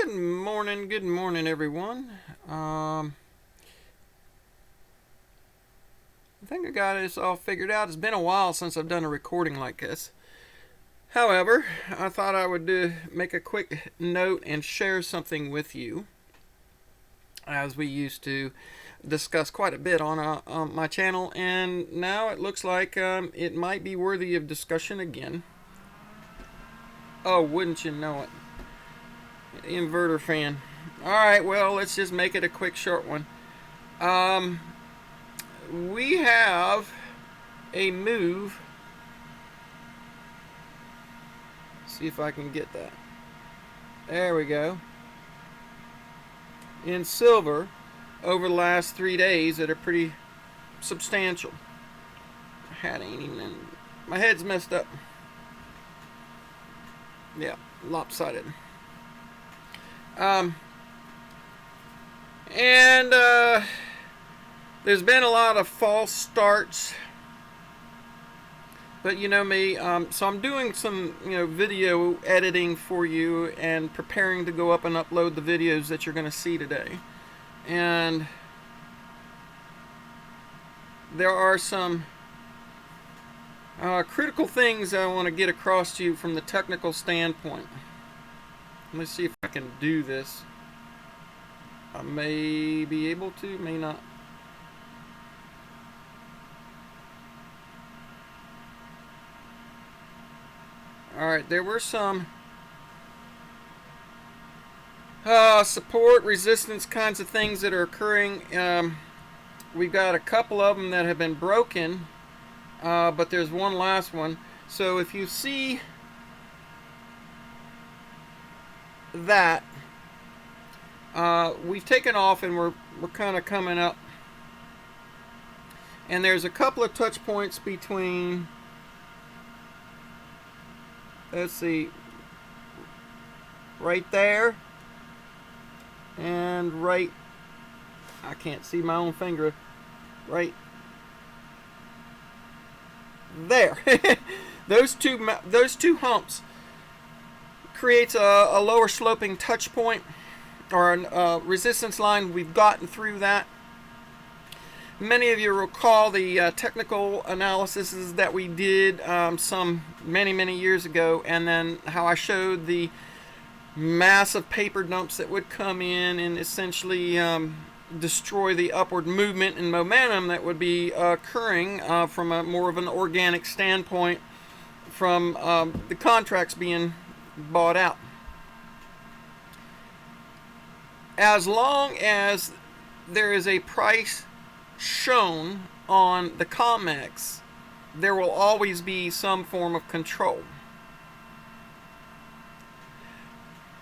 Good morning, everyone. I think I got this all figured out. It's been a while since I've done a recording like this. However, I thought I would make a quick note and share something with you, as we used to discuss quite a bit on my channel, and now it looks like it might be worthy of discussion again. Oh, wouldn't you know it? Inverter fan. Alright, well, let's just make it a quick, short one. We have a move. See if I can get that. There we go. In silver over the last 3 days that are pretty substantial. My hat ain't even. My head's messed up. Yeah, lopsided. There's been a lot of false starts, but you know me, so I'm doing some video editing for you and preparing to go up and upload the videos that you're going to see today. And there are some critical things I want to get across to you from the technical standpoint. Let me see if I can do this. I may be able to, may not. Alright, there were some support, resistance kinds of things that are occurring. We've got a couple of them that have been broken, but there's one last one. So if you see that, we've taken off and we're kind of coming up, and there's a couple of touch points between, let's see, right there and right, I can't see my own finger, right there. those two humps creates a lower sloping touch point, or a resistance line. We've gotten through that. Many of you recall the technical analyses that we did some many years ago, and then how I showed the massive paper dumps that would come in and essentially destroy the upward movement and momentum that would be occurring from a more of an organic standpoint from the contracts being bought out. As long as there is a price shown on the COMEX, there will always be some form of control.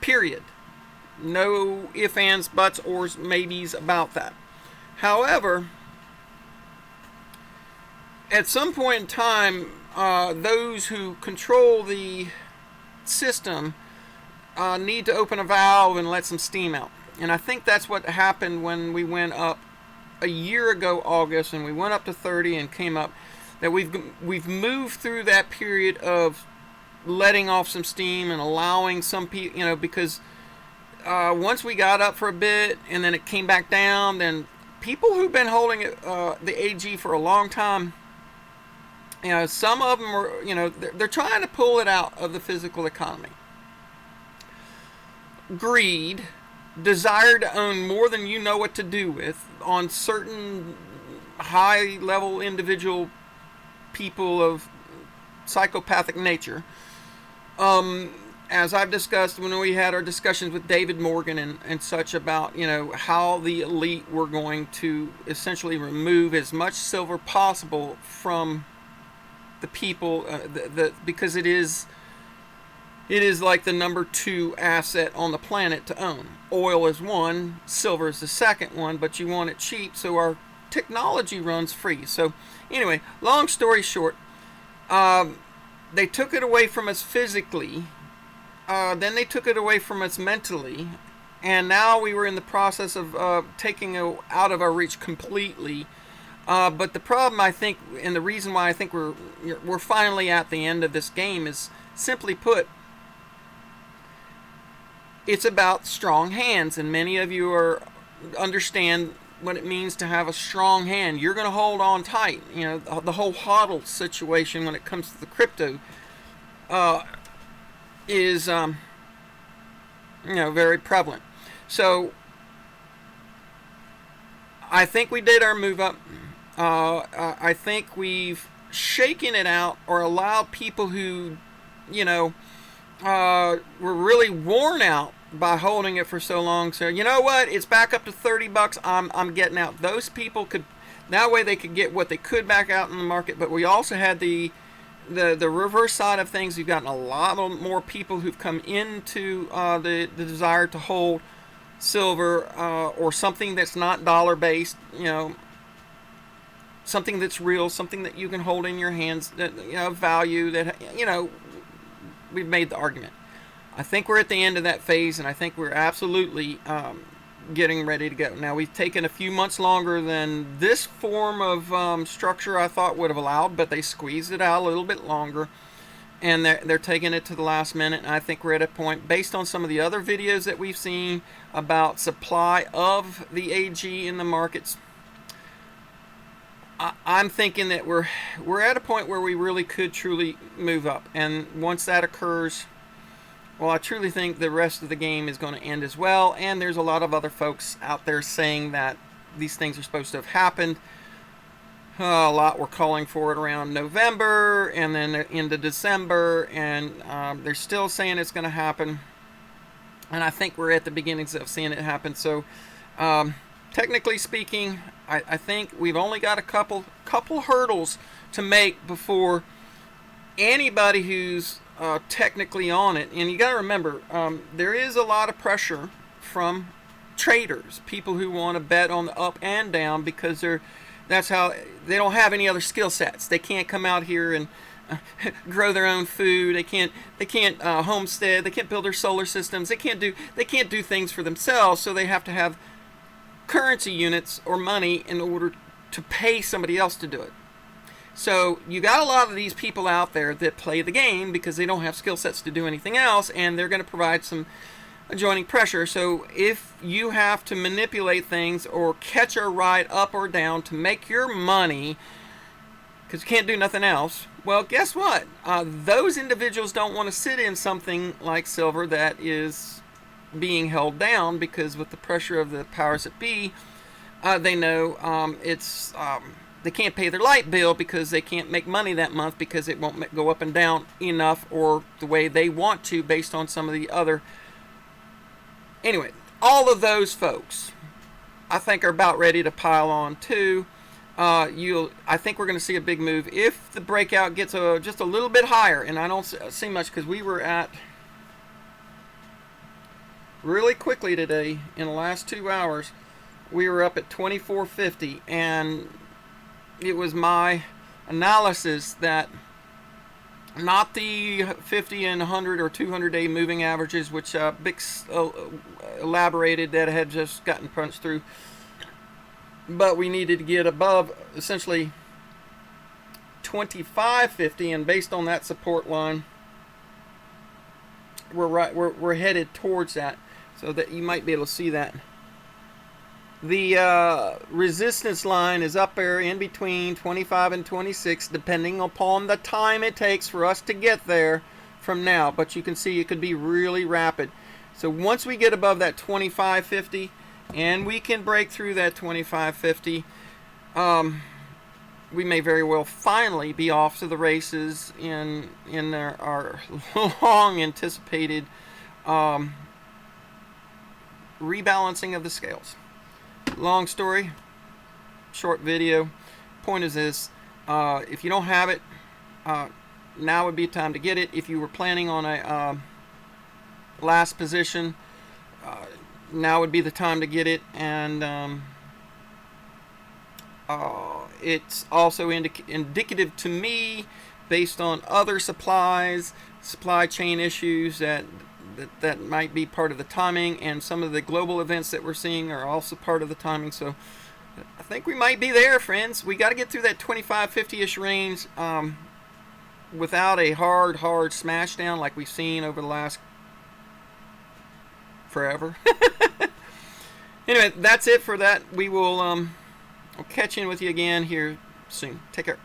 Period. No ifs, ands, buts, ors, maybes about that. However, at some point in time, those who control the system need to open a valve and let some steam out. And I think that's what happened when we went up a year ago, August, and we went up to 30 and came up. That we've moved through that period of letting off some steam and allowing some people, because once we got up for a bit and then it came back down, then people who've been holding it, the AG for a long time, some of them are, they're trying to pull it out of the physical economy. Greed, desire to own more than you know what to do with on certain high level individual people of psychopathic nature. As I've discussed when we had our discussions with David Morgan and such about how the elite were going to essentially remove as much silver possible from the people, because it is like the number 2 asset on the planet to own. Oil is one, silver is the second one, but you want it cheap, so our technology runs free. So anyway, long story short, they took it away from us physically, then they took it away from us mentally, and now we were in the process of taking it out of our reach completely. But the problem, I think, and the reason why I think we're finally at the end of this game is, simply put, it's about strong hands, and many of you understand what it means to have a strong hand. You're going to hold on tight. You know, the whole hodl situation when it comes to the crypto is very prevalent. So I think we did our move up. I think we've shaken it out, or allowed people who, were really worn out by holding it for so long. So you know what? It's back up to $30. I'm getting out. Those people could, that way they could get what they could back out in the market. But we also had the reverse side of things. We've gotten a lot more people who've come into the desire to hold silver or something that's not dollar based. Something that's real, something that you can hold in your hands, that value, that we've made the argument. I think we're at the end of that phase, and I think we're absolutely getting ready to go. Now, we've taken a few months longer than this form of structure I thought would have allowed, but they squeezed it out a little bit longer, and they're taking it to the last minute. And I think we're at a point, based on some of the other videos that we've seen about supply of the AG in the markets, I'm thinking that we're at a point where we really could truly move up. And once that occurs, well, I truly think the rest of the game is going to end as well. And there's a lot of other folks out there saying that these things are supposed to have happened. A lot were calling for it around November and then into December, and they're still saying it's going to happen. And I think we're at the beginnings of seeing it happen. So technically speaking, I think we've only got a couple hurdles to make before anybody who's technically on it. And you got to remember, there is a lot of pressure from traders, people who want to bet on the up and down, because they don't have any other skill sets. They can't come out here and grow their own food. They can't homestead. They can't build their solar systems. They can't do things for themselves. So they have to have currency units or money in order to pay somebody else to do it. So you got a lot of these people out there that play the game because they don't have skill sets to do anything else, and they're going to provide some adjoining pressure. So if you have to manipulate things or catch a ride up or down to make your money, because you can't do nothing else, well, guess what? Those individuals don't want to sit in something like silver that is being held down, because with the pressure of the powers that be, they know they can't pay their light bill because they can't make money that month, because it won't go up and down enough or the way they want to, based on some of the other. Anyway, all of those folks, I think, are about ready to pile on too. I think we're going to see a big move if the breakout gets just a little bit higher, and I don't see much, because we were at really quickly today, in the last 2 hours, we were up at 24.50, and it was my analysis that not the 50 and 100 or 200 day moving averages, which Bix elaborated that had just gotten punched through, but we needed to get above essentially 25.50, and based on that support line, we're headed towards that, so that you might be able to see that. The resistance line is up there in between 25 and 26, depending upon the time it takes for us to get there from now. But you can see it could be really rapid. So once we get above that 25.50, and we can break through that 25.50, we may very well finally be off to the races in our long anticipated rebalancing of the scales. Long story, short video. Point is this: if you don't have it, now would be time to get it. If you were planning on a last position, now would be the time to get it. And it's also indicative to me, based on other supply chain issues that might be part of the timing, and some of the global events that we're seeing are also part of the timing. So I think we might be there, friends. We got to get through that 25.50-ish range without a hard smash down like we've seen over the last forever. Anyway, that's it for that. We will I'll catch in with you again here soon. Take care.